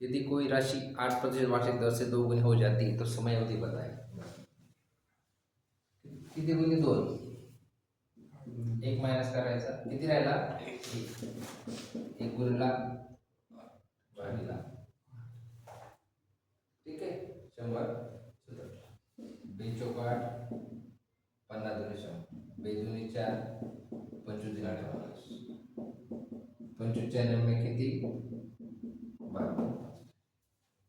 यदि कोई राशि 8% वार्षिक दर से 2 गुनी हो जाती है तो समय अवधि बताएं। किती गुनी 2, 1 मायनस करायचा, किती राहिला 1 गुणिला भागिला, ठीक आहे 100 बेचोक 8 50 दुनी 100 बेदुनी 4 25 दिना 25 में किती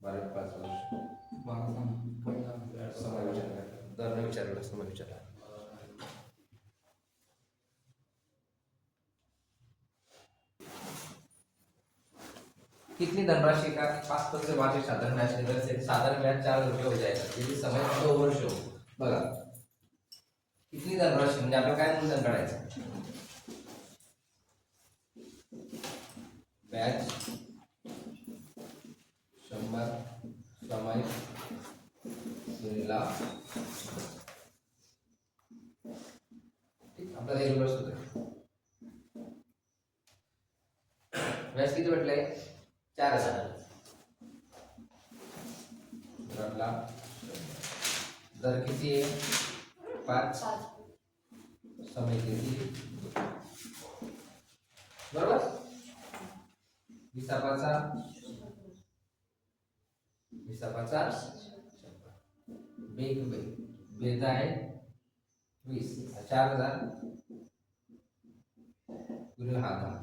12 5 वर्ष 12 समय विचार दर विचारला समय विचारला। कितनी धनराशि का 5% वार्षिक साधारण ब्याज की दर से साधारण ब्याज 4 रुपये हो जाएगा यदि समय 2 वर्ष हो। बघा कितनी धनराशि म्हणजे आपल्याला काय मूलधन काढायचं, ब्याज 100 समय गुणिला ठीक आपल्याला हे रुपये होते। व्याज किती भेटले 4000 आपला दर किती आहे 5 समय किती बरोबर 20 बेद आहे 20 4000 गुणिले हा 10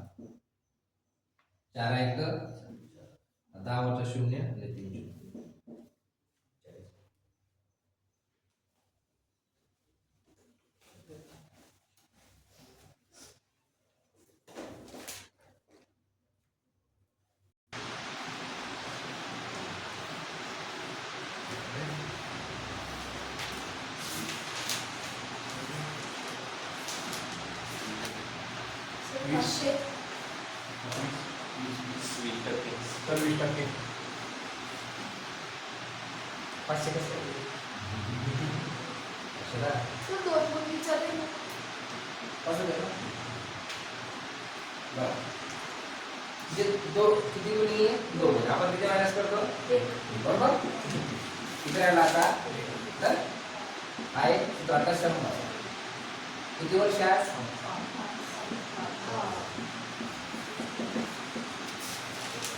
4 1 10 वरचा 0 आणि 3 20% 500 कसं जे दो किती गुणी आहे 2 आपण किती मायनस करतो 1 बरोबर किती राहिला आता तर आहे तो आता 100 किती वर्ष आहे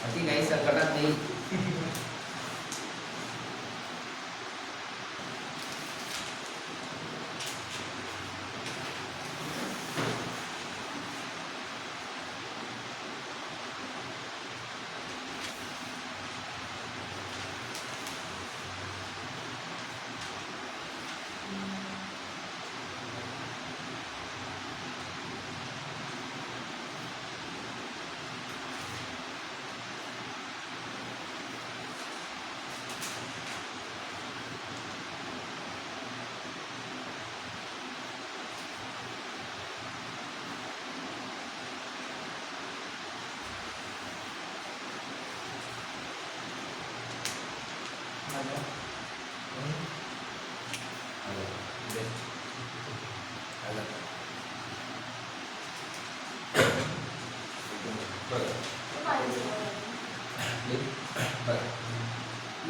अति काही संकटात नाही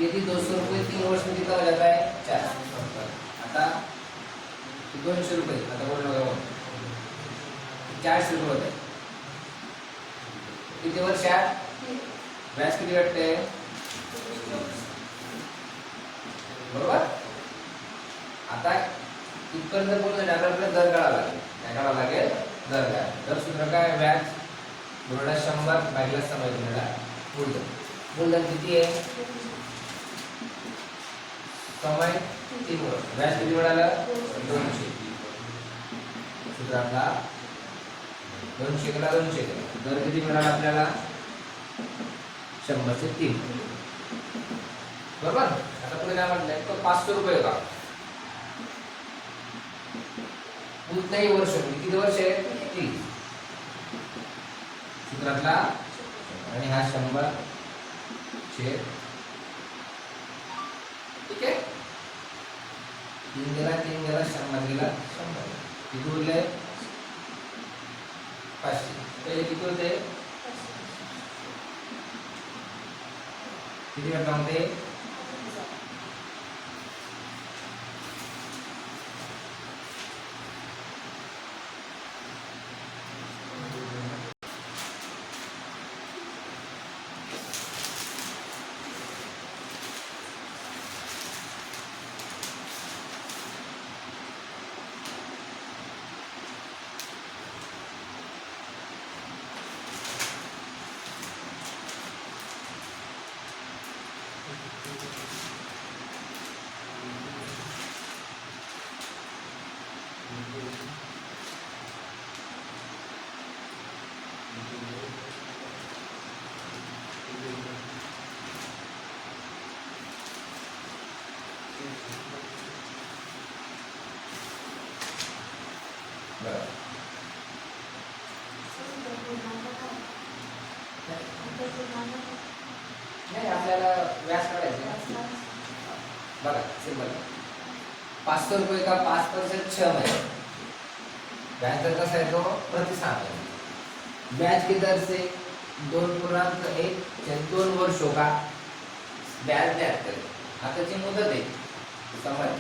यदि 200 रुपये 3 वर्ष में कितना हो जाता है 4 आता 200 रुपये आता बोल रहा हूँ 400 रुपये होते किती वर्षात व्याज किती वाटते बरोबर आता इतकं जर बोलतो आपल्याला दर काढावा लागेल काय काढावा लागेल दर सूत्र काय व्याज गुणिले 100 भागिले समय गुणिले मूलधन किती आहे समय 3 वर्ष व्याज किती मिळालं 200 सूत्र आपला 200 केला 200 केला दर किती मिळाला आपल्याला 100 चे 3 बरोबर आता पुढे काय म्हटलंय तो 500 रुपये होता कोणत्याही वर्ष किती वर्ष आहे 3 सूत्रातला आणि हा 100 छेद ठीक आहे 3 गेला 100 गेला 100 किती उरले 500. पहिले किती होते? किती रक्कम होते? बरं. नाही आपल्याला व्याज काढायचं. बघा सिंपल. 500 रुपये का 5% 6 महीने. ब्याज दर कसा है तो प्रति 6 महीने. ब्याज की दर से 2.1 या 2 वर्षों का ब्याज द्या करेल. आताची मुदत आहे समज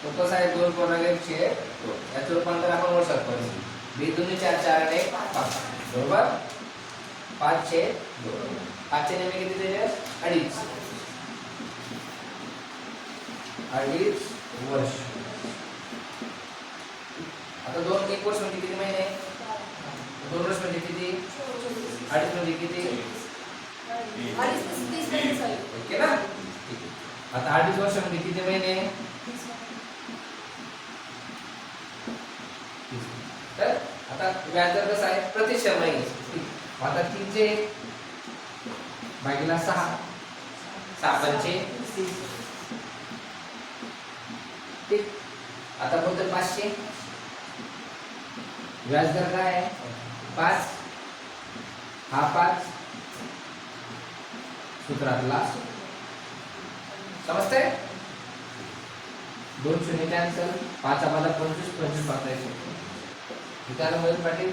तो कसा आहे 2.1 छे याचं रूपांतर आपण वर्षात करू. 2 दूनी 4 4 आणि 1 5 बरोबर. 5 छे 2 5 चे नेहमी किती दिले? 2.5 2.5 वर्ष. आता 1 वर्ष म्हणजे किती महिने? 2 वर्ष म्हणजे किती? 2.5 म्हणजे किती? 30 ओके ना. ठीक आहे. आता 2.5 वर्ष म्हणजे किती महिने? तर आता व्याज दर कसा आहे प्रति 6 महिने. आता 3 भागिले 6 6 पंचे 30. ठीक. आता बोलतो 500. व्याज दर काय आहे? 5 हा 5 सूत्रातला समजतंय? 2 शून्य कॅन्सल. 5 आम्हाला 25 25 वापरायचे. विचार मोहित पाटील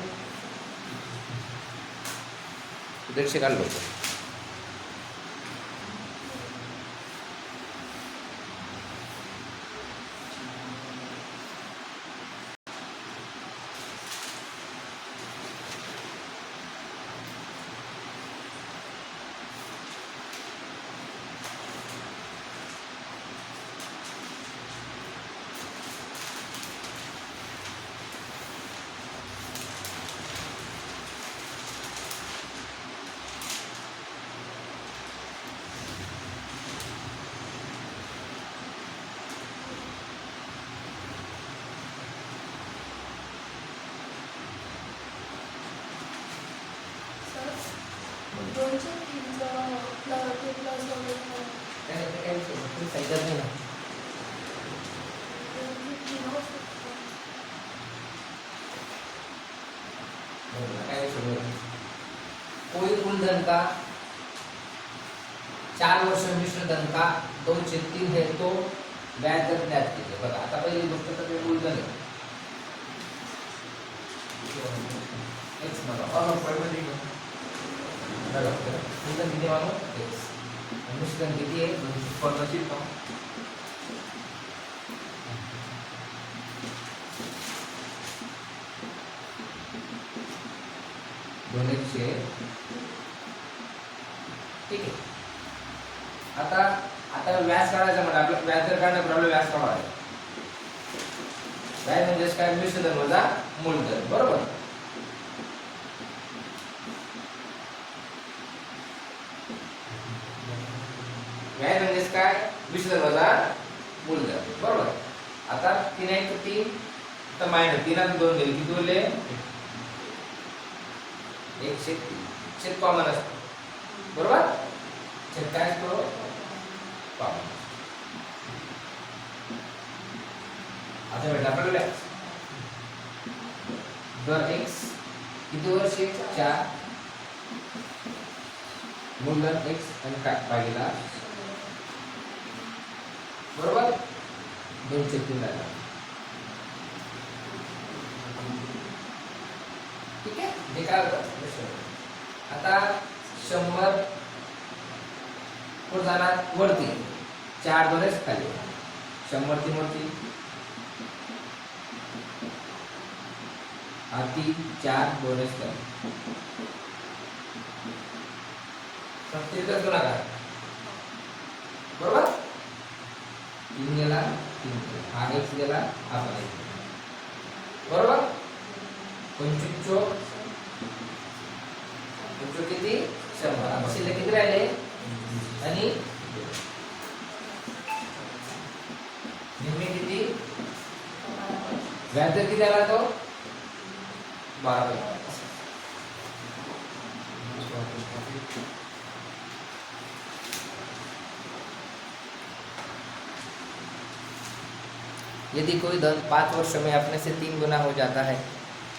दीडशे काढलो. कोई मूलधन का 4 वर्ष मिश्र धन का 2/3 है तो ब्याज दर ज्ञात कीजिए. बघा आता पहिली गोष्ट तर ते मूलधन आहे. एक्स बघा मूलधन किती मानू? एक्स. मिश्र धन किती आहे? 250. ठीक आहे. आता व्याज काढायचं म्हणजे आपल्याला व्याज दर काढण्यापूर्वी आपल्याला व्याज काढावा आहे. व्याज म्हणजे काय? मिश्र धन वजा मूलधन. बरोबर. व्याज म्हणजे काय? मिश्र धन वजा मूलधन. बरोबर. आता 3 आहे 3 तर मायनस 3 आणि 2 गेले किती उरले? 1/3. छेद कॉमन असतो. बरोबर. छेद काय असतो? कॉमन. आता भेटला आपल्याला व्याज. दर x किती वर्षे? 4 मूलधन x आणि काय भागिले बरोबर 2/3 झाला. ठीक आहे, हे काय होतं 100. आता 100 पुढे जाणार वरती, 4 दोनेच खाली, 100 ती वरती, आती 4 दोनेच खाली, सत्तेचाळीस गुणाकार, बरोबर. 3 गेला 3, हा x गेला हा पण x, बरोबर. 25 चोक किती 100, आता शिल्लक किती राहिले आणि निम्मे किती, व्याज दर किती आला तो 12%. यदि कोई धन 5 वर्ष में अपने से 3 गुना हो जाता है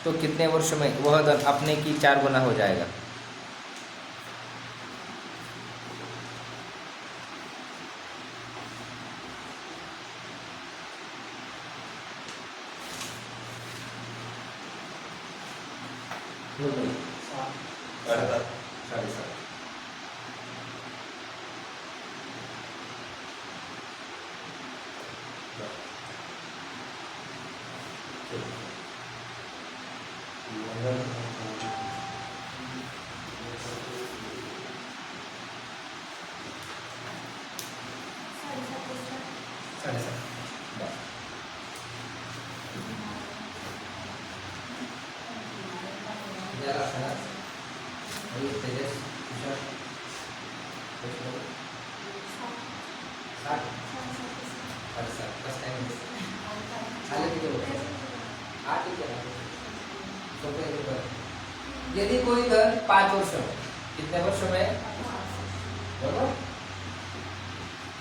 तो कितने वर्ष में वह धन अपने की 4 गुना हो जाएगा? यदि कोई धन 5 वर्ष में, कितने वर्ष में, बराबर,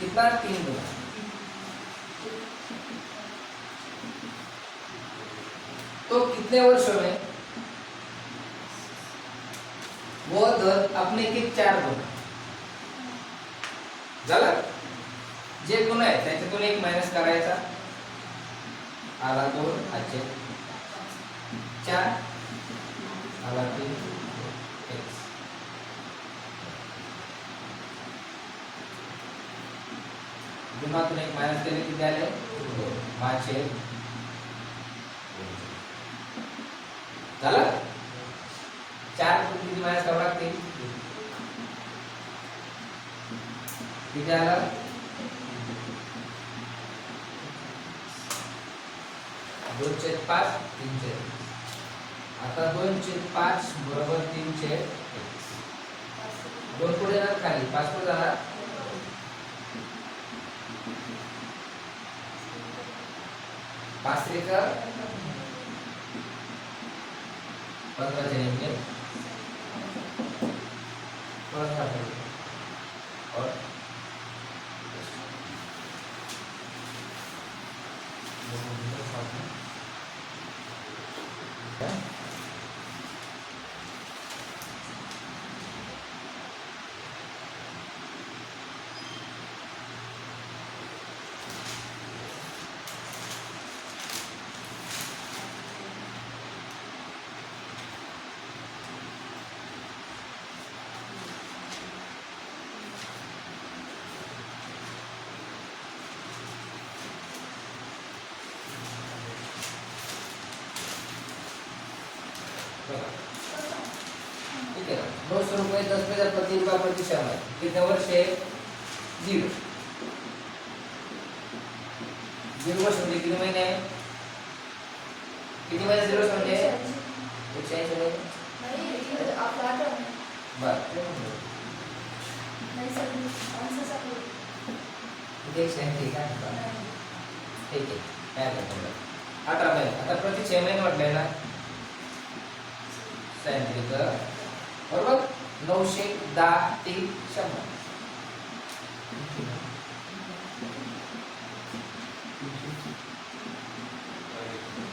कितना 3 गुना, तो कितने वर्ष में वो धन अपने के 4 गुना झालं. जे गुण आहे त्याच्यातून 1 मायनस करायचा, आला 2 अच्छे 4 आला 3 x, गुणातून 1 मायनस केले किती आले 2, 5 झालं. 4 किती मायनस करावं लागते, किती आलं 2/5 3/, आता 2/5 बरोबर 3/, 2 पुढे जाणार खाली, 5 पुढे जाणार, 5 3 15 चे निम्ने और ठीक है, 200 रुपये 10 पैसा प्रति रुपया प्रति समय, कितने वर्ष है 0. 0 वर्ष म्हणजे किती महिने आहे, किती महिने 0 वर्ष म्हणजे 180 महिने. नहीं आप लाट बरं नहीं सर आंसर सब किती 180 का, ठीक आहे काय करतो 18 महिने. आता प्रति 6 महिने म्हटलंय ना, बरोबर. 910 3 100,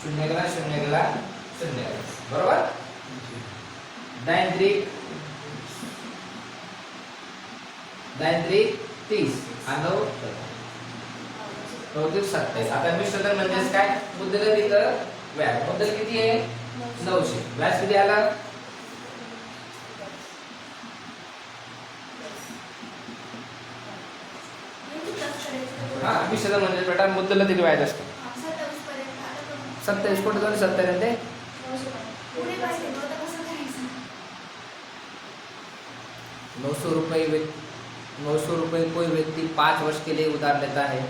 शून्य गेला 0, बरोबर. 9 3 30 आणि 9 27. आता मिश्रधन म्हणजेच काय, मुद्दल इथं व्याज, मुद्दल किती आहे 900. व्याज किती आला? हा 20,000 म्हणजे बेटा मुद्दल किती व्याज असतं? 27 कोटी जाऊन 70 ते 900 रुपये कोई व्यक्ति 5 वर्ष के लिए उधार लेता है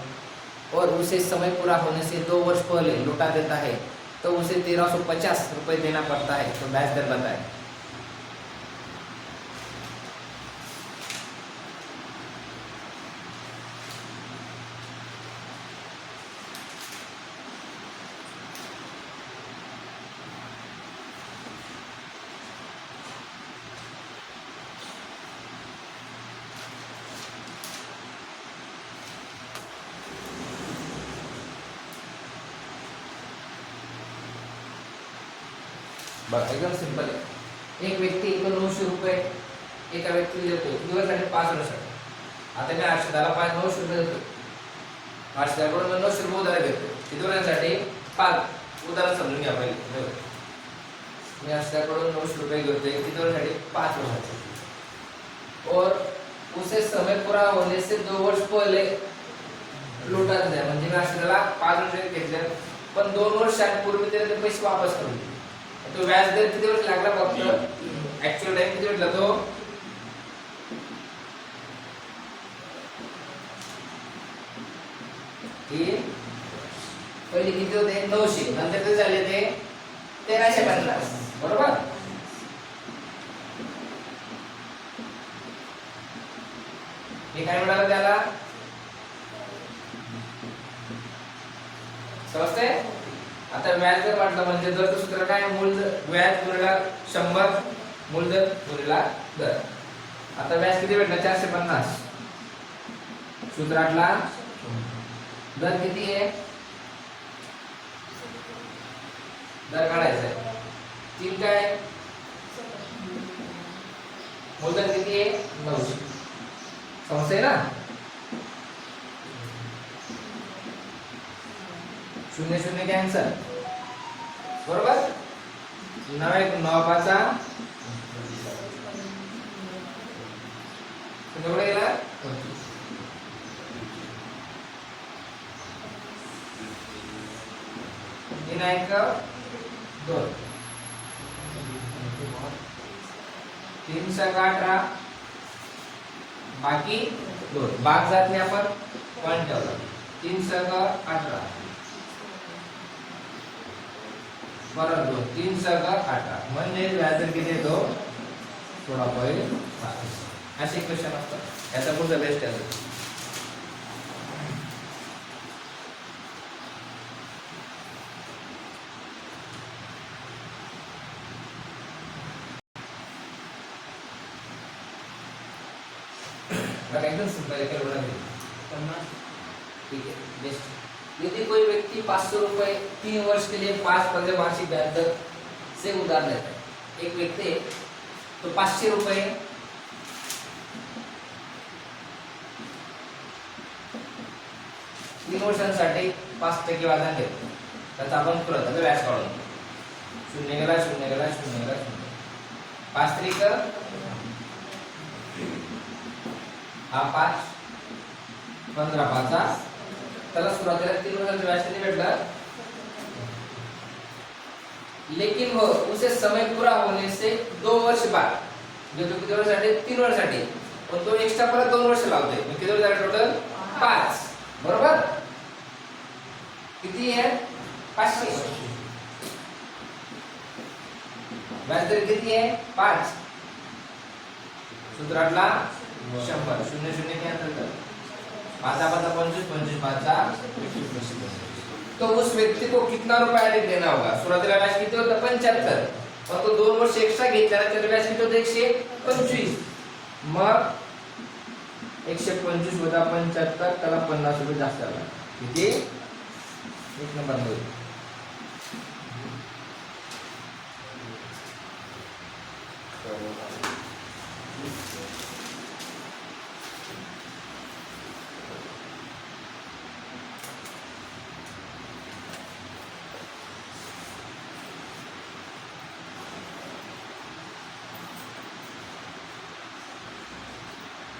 और उसे समय पूरा होने से 2 वर्ष पहले लौटा देता है तो उसे 1350 रुपये देना पड़ता है। तो ब्याज दर बताए। बघा एकदम सिंपल आहे। एक व्यक्ती 900 रुपये एका व्यक्तीला देतो दिवसासाठी 5 वर्षासाठी। आता मी हर्षदाला 900 रुपये देतो, हर्षदाकडून 900 रुपये उधार घेतो किती वर्षासाठी? 5। उदाहरण समजून घ्या पहिले। मी हर्षदाकडून 900 रुपये घेतोय किती वर्षासाठी? 5 वर्षासाठी। और उसे समय पूरा होने से 2 वर्ष पहले लौटा देता है। म्हणजे मी हर्षदाला 5 वर्ष घेतले पण 2 वर्षांपूर्वी त्याने ते पैसे वापस करून दिले। तो व्याज दर किती वर्ष लागला? फक्त ऍक्च्युअल टाइम किती भेटला? तो पहिले किती होते? 900, नंतर किती झाले ते? 1350, बरोबर? हे काय म्हणाला त्याला? समजतंय? आता व्याज दर म्हटलं म्हणजे दरचं सूत्र काय? व्याज गुणिला 100 मूलधन गुणिला दर। आता व्याज किती भेटलं? 450। सूत्रातला दर किती आहे? दर काढायचा आहे 3 काय? मूलधन किती आहे? 900। समजतंय ना? 0 कॅन्सल, बरोबर? 9 9 एवढं गेला 3 1 2 3 6 18 बाकी 2 भाग जात नाही आपण पॉइंट ठेवला 3 6 18 बरोबर 2 3 6 18 म्हणजे व्याज दर किती येतो? 16.5। असे क्वेश्चन असतात। याचा पुढचा बेस्ट आहे। एकदम सिंपल है, क्या बोला ठीक है बेस्ट। यदि कोई व्यक्ति 500 रुपए 3 वर्ष के लिए 5% वार्षिक ब्याज दर से उधार लेता है, एक व्यक्ति तो 500 रुपए 3 वर्षांसाठी 5% व्याजाने घेतो। त्याचा आपण परत व्याज काढून 0 गेला 0 गेला 0 गेला 0 5 त्रिक हा 5 15 5 त्याला सुरुवातीला 3 वर्षांचं व्याज किती भेटलं? लेकिन वो उसे समय पूरा होने से 2 वर्ष बाद जो तो किती वर्षासाठी? 3 वर्षासाठी पण तो एक्स्ट्रा परत 2 वर्ष लावतोय मग किती वर्ष झाले टोटल? 5, बरोबर? किती आहे? 500। व्याज दर किती आहे? 5। सूत्रातला 100 0 0 कॅन्सल कर 5 5 25 25 5 तो उस व्यक्ति को कितना रुपया अधिक देना होगा? सुरुवातीला व्याज किती होतं? 75 और तो 2 वर्ष एक्स्ट्रा घेतला तर व्याज किती होतं? 125। मग 125 वजा 75 त्याला 50 रुपये जास्त आला किती? 1 नंबर मध्ये